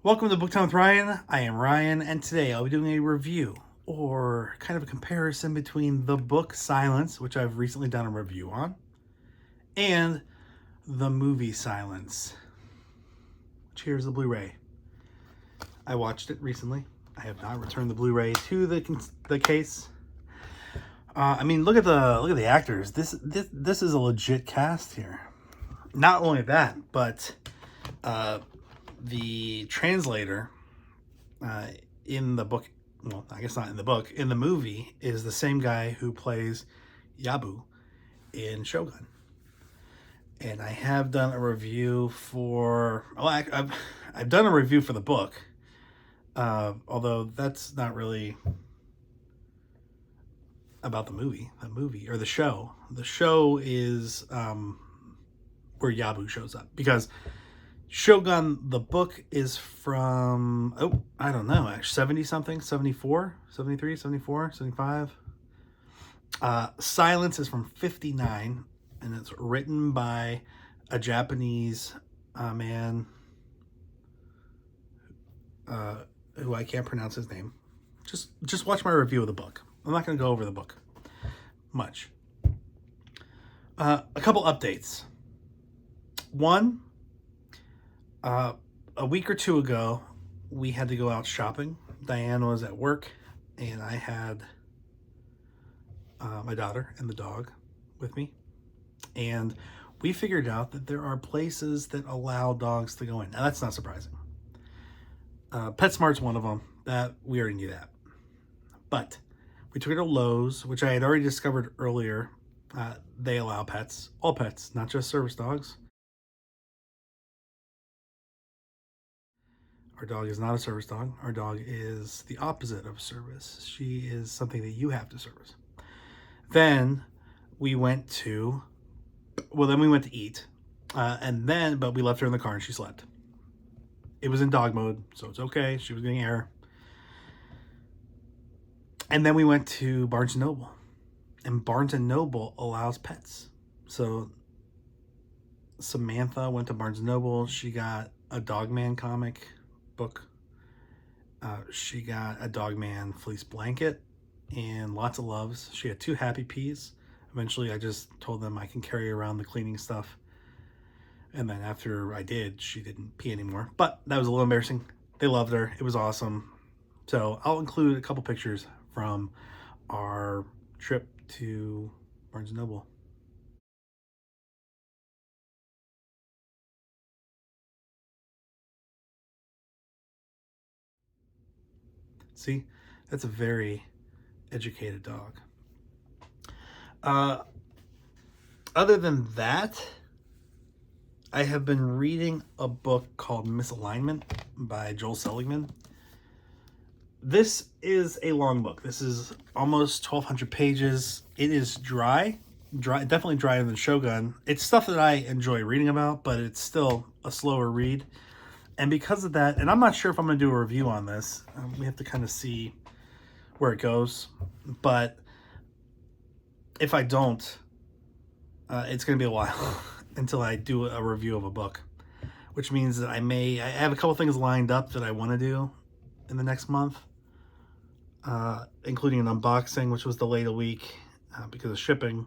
Welcome to Book Time with Ryan. I am Ryan, and today I'll be doing a review, or kind of a comparison between the book Silence, which I've recently done a review on, and the movie Silence, which here's the Blu-ray. I watched it recently. I have not returned the Blu-ray to the case. Look at the actors. This is a legit cast here. Not only that, but the translator in the book, well, I guess not in the book, in the movie, is the same guy who plays Yabu in Shogun. And I have done a review for, I've done a review for the book, although that's not really about the movie or the show. The show is where Yabu shows up, because Shogun, the book, is from, I don't know, actually, 70 something, 74, 73, 74, 75. Silence is from 59, and it's written by a Japanese man who I can't pronounce his name. Just watch my review of the book. I'm not going to go over the book much. A couple updates. One, a week or two ago, we had to go out shopping. Diane was at work, and I had my daughter and the dog with me. And we figured out that there are places that allow dogs to go in. Now, that's not surprising. PetSmart's one of them. That we already knew that. But we took her to Lowe's, which I had already discovered earlier. They allow pets, all pets, not just service dogs. Our dog is not a service dog. Our dog is the opposite of service. She is something that you have to service. Then we went to eat. But we left her in the car and she slept. It was in dog mode, so it's okay. She was getting air. And then we went to Barnes & Noble. And Barnes & Noble allows pets. So Samantha went to Barnes & Noble. She got a Dogman comic book. She got a Dogman fleece blanket and lots of loves. She had 2 Happy Peas. Eventually, I just told them I can carry around the cleaning stuff. And then after I did, she didn't pee anymore. But that was a little embarrassing. They loved her. It was awesome. So I'll include a couple pictures from our trip to Barnes & Noble. See, that's a very educated dog. Other than that, I have been reading a book called Misalignment by Joel Seligman. This is a long book. This is almost 1,200 pages. It is dry, definitely drier than Shogun. It's stuff that I enjoy reading about, but it's still a slower read. And because of that, and I'm not sure if I'm going to do a review on this. We have to kind of see where it goes. But if I don't, it's going to be a while until I do a review of a book, which means that I have a couple things lined up that I want to do in the next month, including an unboxing, which was delayed a week because of shipping,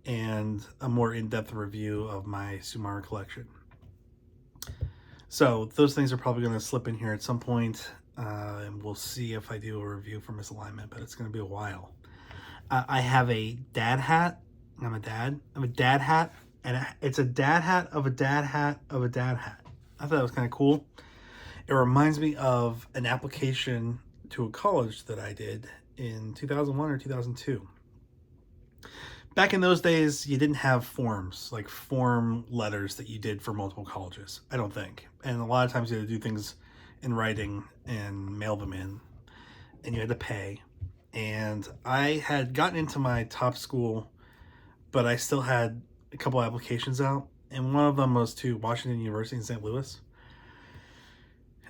and a more in-depth review of my Sumara collection. So those things are probably going to slip in here at some point, and we'll see if I do a review for Misalignment, but it's going to be a while. I have a dad hat. I'm a dad. I have a dad hat, and it's a dad hat of a dad hat of a dad hat. I thought it was kind of cool. It reminds me of an application to a college that I did in 2001 or 2002. Back in those days, you didn't have forms, like form letters that you did for multiple colleges, I don't think. And a lot of times you had to do things in writing and mail them in, and you had to pay. And I had gotten into my top school, but I still had a couple applications out, and one of them was to Washington University in St. Louis.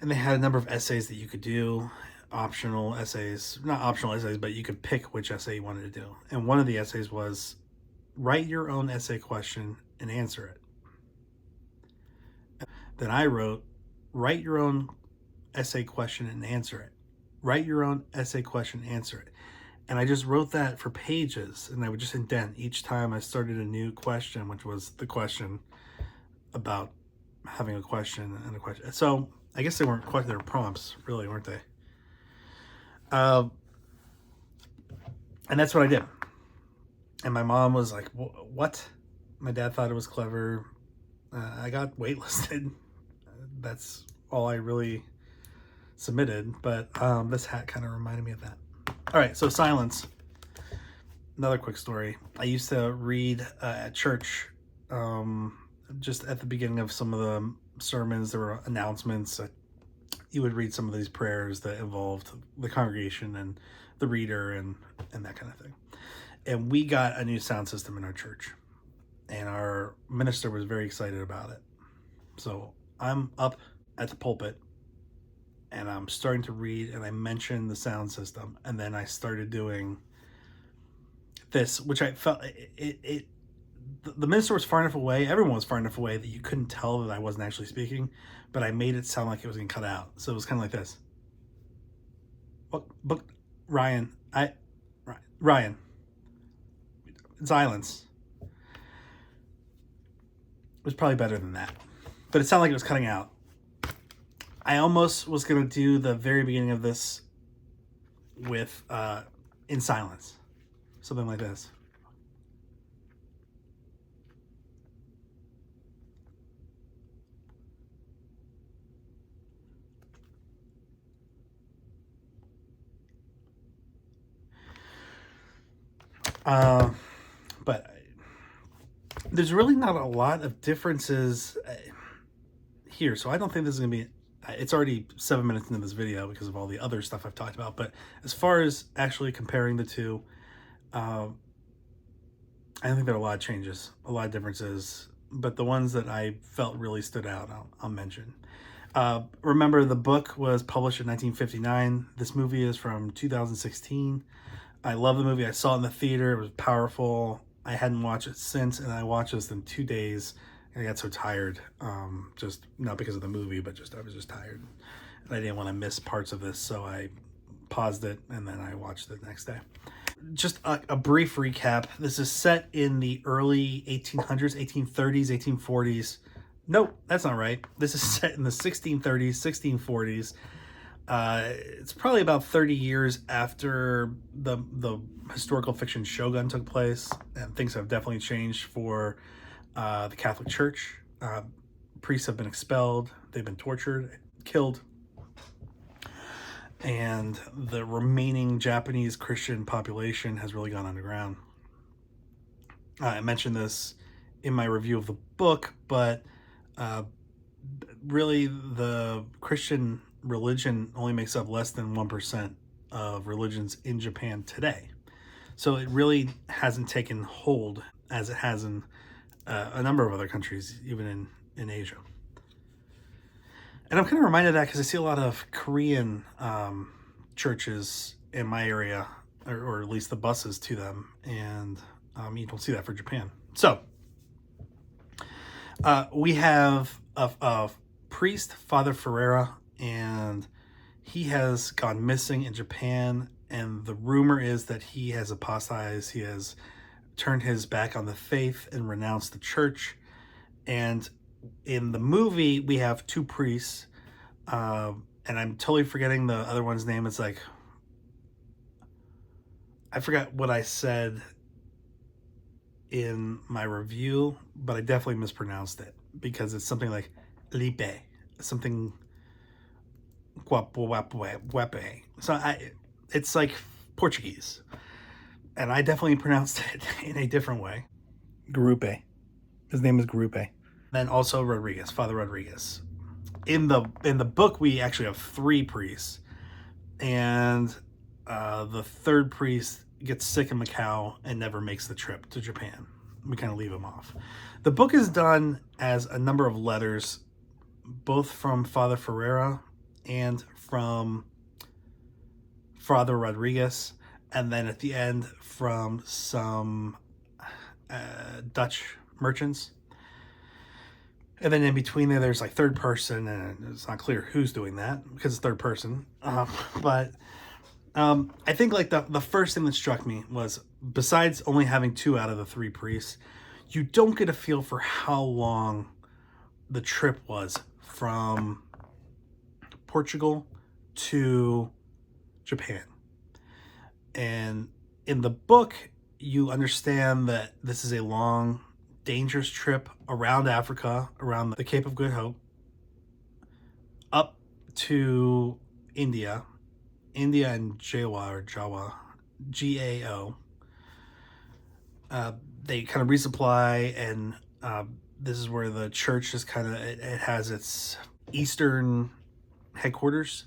And they had a number of essays that you could do, optional essays, not optional essays, but you could pick which essay you wanted to do. And one of the essays was write your own essay question and answer it. Then I wrote, write your own essay question and answer it. Write your own essay question, answer it. And I just wrote that for pages, and I would just indent each time I started a new question, which was the question about having a question and a question. So I guess they weren't quite, they were prompts, really, weren't they? And that's what I did. And my mom was like, what? My dad thought it was clever. I got waitlisted. That's all I really submitted. But this hat kind of reminded me of that. All right, so silence. Another quick story. I used to read at church, just at the beginning of some of the sermons, there were announcements. You would read some of these prayers that involved the congregation and the reader and that kind of thing. And we got a new sound system in our church, and our minister was very excited about it. So I'm up at the pulpit, and I'm starting to read, and I mentioned the sound system, and then I started doing this, which I felt the minister was far enough away, everyone was far enough away that you couldn't tell that I wasn't actually speaking, but I made it sound like it was getting cut out. So it was kind of like this. But Ryan, silence. It was probably better than that, but it sounded like it was cutting out. I almost was going to do the very beginning of this with in silence, something like this. But there's really not a lot of differences here, so I don't think this is going to be... It's already 7 minutes into this video because of all the other stuff I've talked about, but as far as actually comparing the two, I don't think there are a lot of changes, a lot of differences, but the ones that I felt really stood out, I'll mention. Remember, the book was published in 1959. This movie is from 2016. I love the movie. I saw it in the theater. It was powerful. I hadn't watched it since, and I watched this in 2 days. And I got so tired, just not because of the movie, but just I was just tired. And I didn't want to miss parts of this, so I paused it, and then I watched it the next day. Just a brief recap. This is set in the early 1800s, 1830s, 1840s. Nope, that's not right. This is set in the 1630s, 1640s. It's probably about 30 years after the historical fiction Shogun took place, and things have definitely changed for the Catholic Church. Priests have been expelled, they've been tortured, killed, and the remaining Japanese Christian population has really gone underground. I mentioned this in my review of the book, but really the Christian religion only makes up less than 1% of religions in Japan today. So it really hasn't taken hold as it has in a number of other countries, even in Asia. And I'm kind of reminded of that because I see a lot of Korean churches in my area, or at least the buses to them, and you don't see that for Japan. So we have a priest, Father Ferreira, and he has gone missing in Japan, and the rumor is that he has apostatized. He has turned his back on the faith and renounced the church. And in the movie, we have 2 priests, and I'm totally forgetting the other one's name. It's like, I forgot what I said in my review, but I definitely mispronounced it because it's something like Lipe, something guape. So it's like Portuguese, and I definitely pronounced it in a different way. Garupe. His name is Garupe. Then also Rodriguez, Father Rodriguez. In the book, we actually have 3 priests, and the 3rd priest gets sick in Macau and never makes the trip to Japan. We kind of leave him off. The book is done as a number of letters, both from Father Ferreira and from Father Rodriguez, and then at the end from some Dutch merchants. And then in between there's like third person, and it's not clear who's doing that because it's third person. But I think like the first thing that struck me was, besides only having 2 out of the 3 priests, you don't get a feel for how long the trip was from Portugal to Japan. And in the book, you understand that this is a long, dangerous trip around Africa, around the Cape of Good Hope, up to India and Jawa, GAO. They kind of resupply, and this is where the church is kind of, it has its eastern headquarters.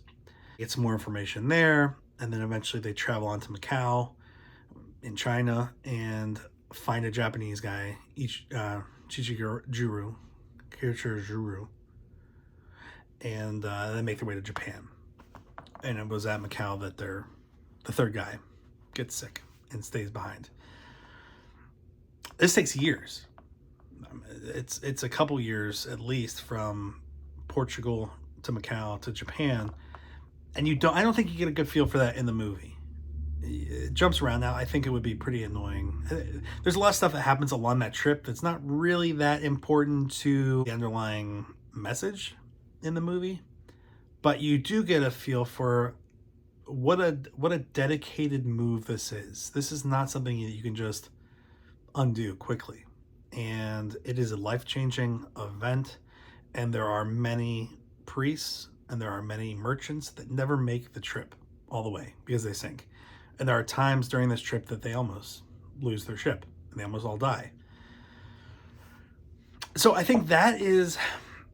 Get some more information there, and then eventually they travel on to Macau in China and find a Japanese guy, Kichijuru, and they make their way to Japan. And it was at Macau that the third guy gets sick and stays behind. This takes years. It's a couple years at least from Portugal to Macau to Japan, and I don't think you get a good feel for that in the movie. It jumps around. Now I think it would be pretty annoying. There's a lot of stuff that happens along that trip that's not really that important to the underlying message in the movie, but you do get a feel for what a dedicated move this is. This is not something that you can just undo quickly, and it is a life-changing event, and there are many priests and there are many merchants that never make the trip all the way because they sink. And there are times during this trip that they almost lose their ship and they almost all die. So I think that is,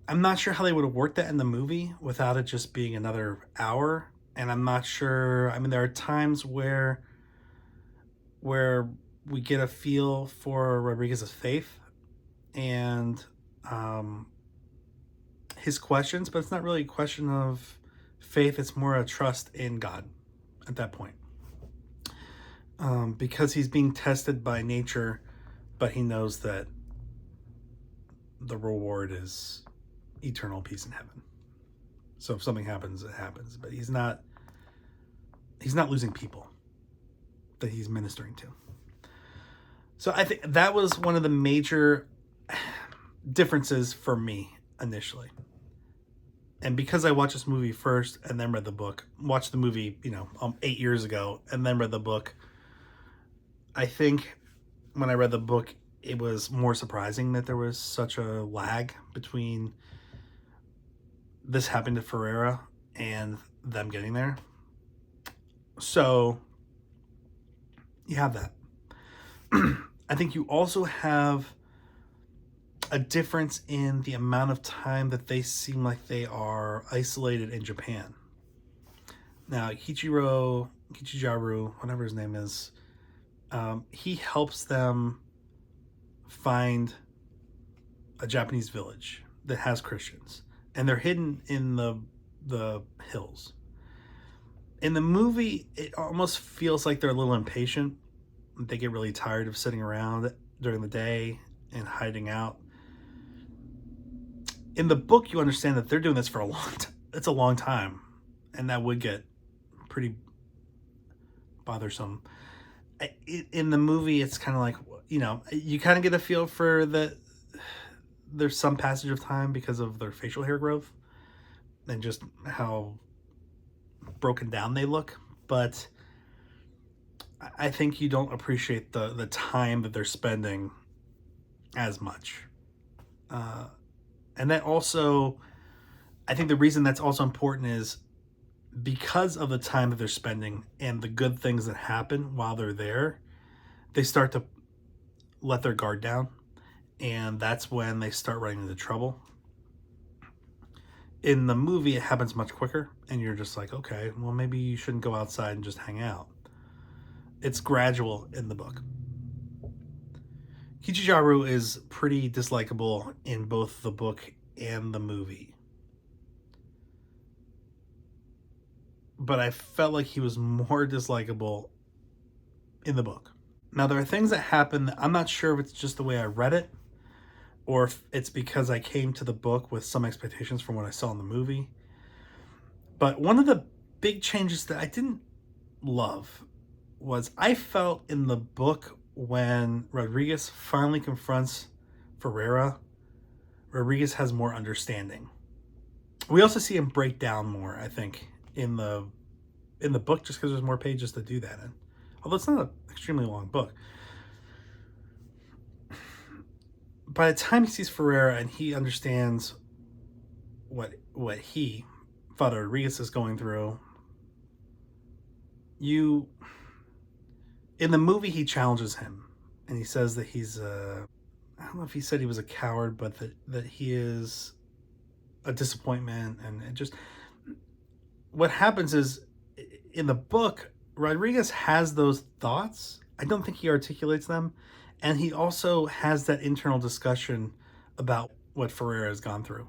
I'm not sure how they would have worked that in the movie without it just being another hour. And I'm not sure, I mean, there are times where we get a feel for Rodriguez's faith and his questions, but it's not really a question of faith. It's more a trust in God at that point. Because he's being tested by nature, but he knows that the reward is eternal peace in heaven. So if something happens, it happens. But he's not losing people that he's ministering to. So I think that was one of the major differences for me initially. And because I watched this movie first and then read the book, watched the movie, 8 years ago, and then read the book, I think when I read the book, it was more surprising that there was such a lag between this happening to Ferreira and them getting there. So you have that. I think you also have a difference in the amount of time that they seem like they are isolated in Japan. Now, Kichijaru, whatever his name is, he helps them find a Japanese village that has Christians, and they're hidden in the hills. In the movie, it almost feels like they're a little impatient. They get really tired of sitting around during the day and hiding out. In the book, you understand that they're doing this for a long time. It's a long time, and that would get pretty bothersome. In the movie, it's kind of like, you kind of get a feel for that there's some passage of time because of their facial hair growth and just how broken down they look. But I think you don't appreciate the time that they're spending as much. And that also, I think the reason that's also important is because of the time that they're spending and the good things that happen while they're there, they start to let their guard down, and that's when they start running into trouble. In the movie, it happens much quicker, and you're just like, okay, well, maybe you shouldn't go outside and just hang out. It's gradual in the book. Kichijaru is pretty dislikable in both the book and the movie. But I felt like he was more dislikable in the book. Now, there are things that happen that I'm not sure if it's just the way I read it, or if it's because I came to the book with some expectations from what I saw in the movie. But one of the big changes that I didn't love was I felt in the book when Rodriguez finally confronts Ferreira, Rodriguez has more understanding. We also see him break down more, I think, in the book, just because there's more pages to do that in. Although it's not an extremely long book. By the time he sees Ferreira and he understands what he, Father Rodriguez, is going through, in the movie he challenges him and he says that he's I don't know if he said he was a coward, but that he is a disappointment. And it just, what happens is, in the book, Rodriguez has those thoughts. I don't think he articulates them. And he also has that internal discussion about what Ferreira has gone through.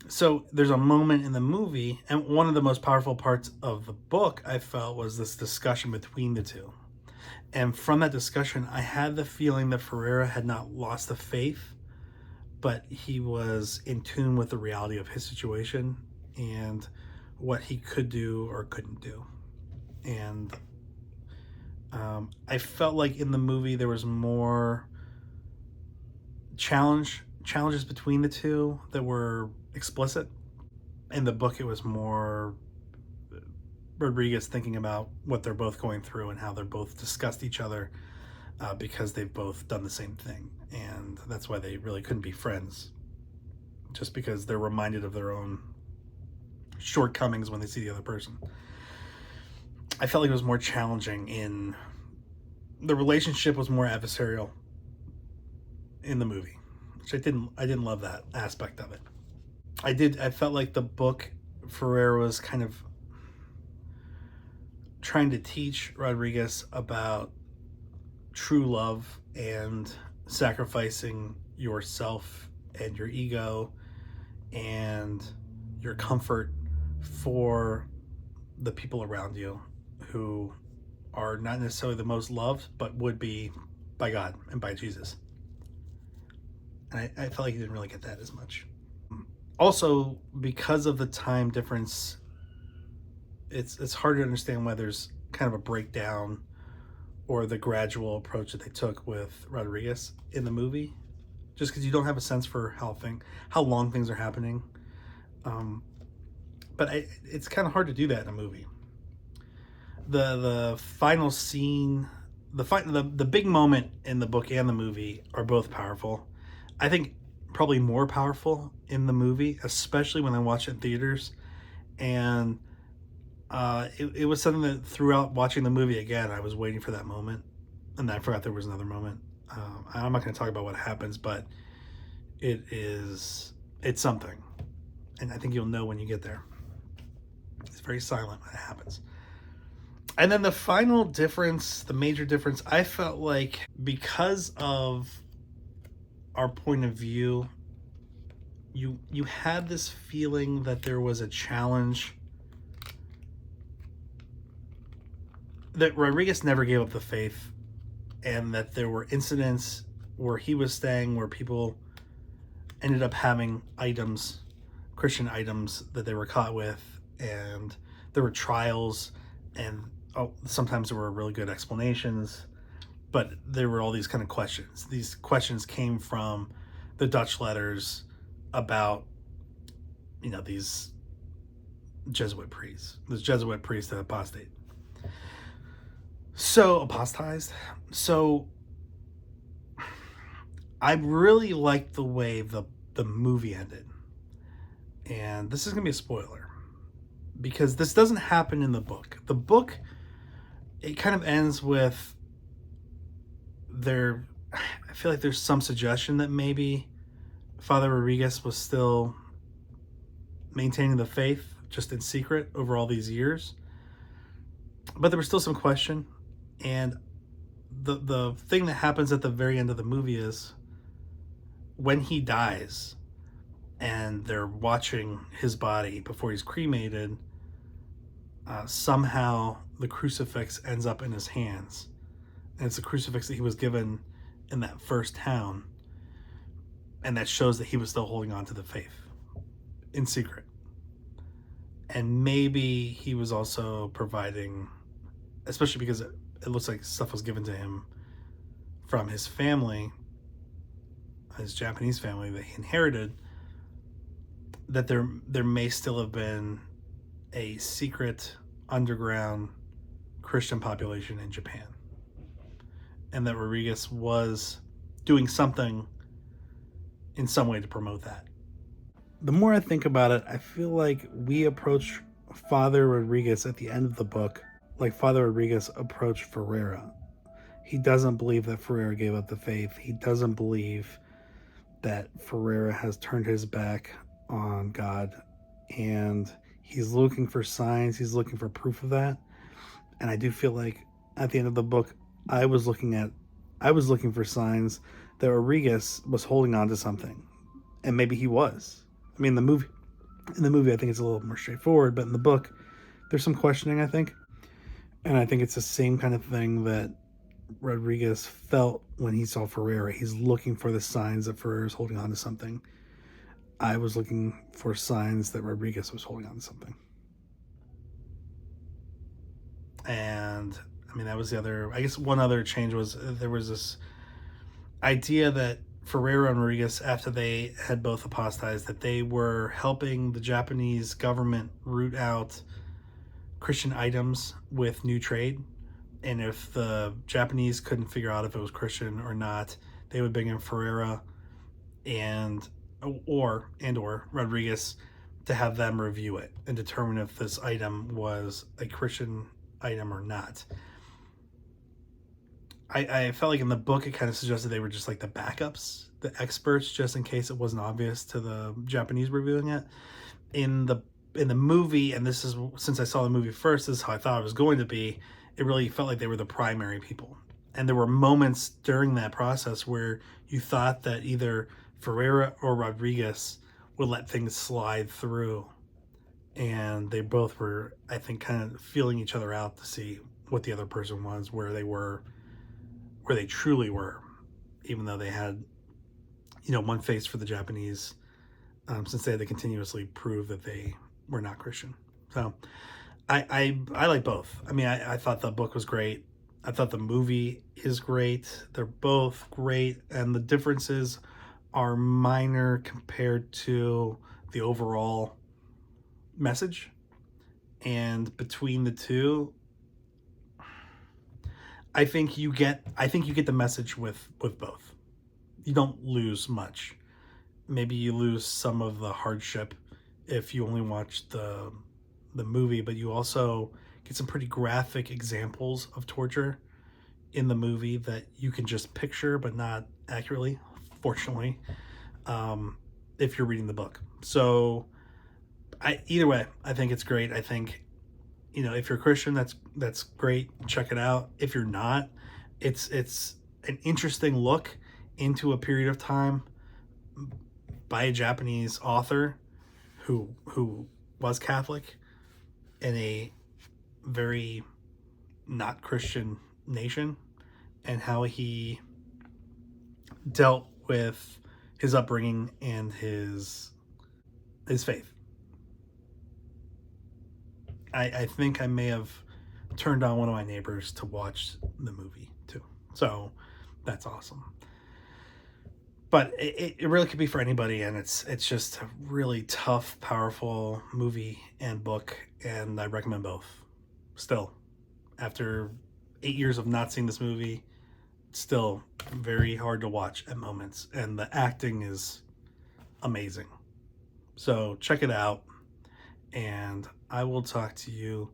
So there's a moment in the movie, and one of the most powerful parts of the book, I felt, was this discussion between the two. And from that discussion, I had the feeling that Ferreira had not lost the faith, but he was in tune with the reality of his situation and what he could do or couldn't do. And I felt like in the movie there was more challenges between the two that were explicit. In the book, it was more Rodriguez thinking about what they're both going through and how they're both discussed each other because they've both done the same thing. And that's why they really couldn't be friends, just because they're reminded of their own shortcomings when they see the other person. I felt like it was more challenging in the relationship, was more adversarial in the movie, which I didn't love that aspect of it. I felt like the book, Ferreira was kind of trying to teach Rodriguez about true love and sacrificing yourself and your ego and your comfort for the people around you who are not necessarily the most loved, but would be by God and by Jesus. And I felt like he didn't really get that as much. Also, because of the time difference, it's hard to understand why there's kind of a breakdown or the gradual approach that they took with Rodriguez in the movie, just because you don't have a sense for how long things are happening. But it's kind of hard to do that in a movie. The final scene, the big moment in the book and the movie are both powerful. I think probably more powerful in the movie, especially when I watched it in theaters. And it was something that throughout watching the movie again, I was waiting for that moment, and I forgot there was another moment. I'm not going to talk about what happens, but it's something, and I think you'll know when you get there. It's very silent when it happens. And then the final difference, the major difference, I felt like because of our point of view, you had this feeling that there was a challenge, that Rodriguez never gave up the faith, and that there were incidents where he was staying where people ended up having items, Christian items, that they were caught with, and there were trials, and sometimes there were really good explanations, but there were all these kind of questions. These questions came from the Dutch letters about, these Jesuit priests, that apostatized. So I really liked the way the movie ended. And this is going to be a spoiler, because this doesn't happen in the book. The book, it kind of ends with I feel like there's some suggestion that maybe Father Rodriguez was still maintaining the faith just in secret over all these years. But there was still some question. And the thing that happens at the very end of the movie is when he dies and they're watching his body before he's cremated, somehow the crucifix ends up in his hands. And it's a crucifix that he was given in that first town. And that shows that he was still holding on to the faith in secret. And maybe he was also providing, especially because it looks like stuff was given to him from his family, his Japanese family that he inherited, that there may still have been a secret underground Christian population in Japan, and that Rodriguez was doing something in some way to promote that. The more I think about it, I feel like we approach Father Rodriguez at the end of the book like Father Rodriguez approached Ferreira. He doesn't believe that Ferreira gave up the faith. He doesn't believe that Ferreira has turned his back on God, and he's looking for signs. He's looking for proof of that. And I do feel like at the end of the book, I was looking for signs that Rodriguez was holding on to something, and maybe he was. I mean, in the movie, I think it's a little more straightforward, but in the book, there's some questioning, I think, and I think it's the same kind of thing that Rodriguez felt when he saw Ferreira. He's looking for the signs that Ferreira's holding on to something. I was looking for signs that Rodriguez was holding on to something. And I mean, that was the other, I guess one other change was there was this idea that Ferreira and Rodriguez, after they had both apostatized, that they were helping the Japanese government root out Christian items with new trade. And if the Japanese couldn't figure out if it was Christian or not, they would bring in Ferreira and or Rodriguez to have them review it and determine if this item was a Christian item or not. I felt like in the book it kind of suggested they were just like the backups, the experts, just in case it wasn't obvious to the Japanese reviewing it. In the movie, and this is since I saw the movie first, this is how I thought it was going to be. It really felt like they were the primary people. And there were moments during that process where you thought that either Ferreira or Rodriguez would let things slide through. And they both were, I think, kind of feeling each other out to see what the other person was, where they were, where they truly were, even though they had, one face for the Japanese, since they had to continuously prove that they were not Christian. So I like both. I mean, I thought the book was great. I thought the movie is great. They're both great, and the differences are minor compared to the overall message. And between the two, I think you get the message with both. You don't lose much. Maybe you lose some of the hardship if you only watch the movie, but you also get some pretty graphic examples of torture in the movie that you can just picture, but not accurately, fortunately, if you're reading the book. So either way, I think it's great. I think, if you're a Christian, that's great. Check it out. If you're not, it's an interesting look into a period of time by a Japanese author who was Catholic in a very not Christian nation, and how he dealt with his upbringing and his faith. I think I may have turned on one of my neighbors to watch the movie too. So that's awesome. But it really could be for anybody, and it's just a really tough, powerful movie and book, and I recommend both. Still, after 8 years of not seeing this movie, still very hard to watch at moments, and the acting is amazing. So check it out, and I will talk to you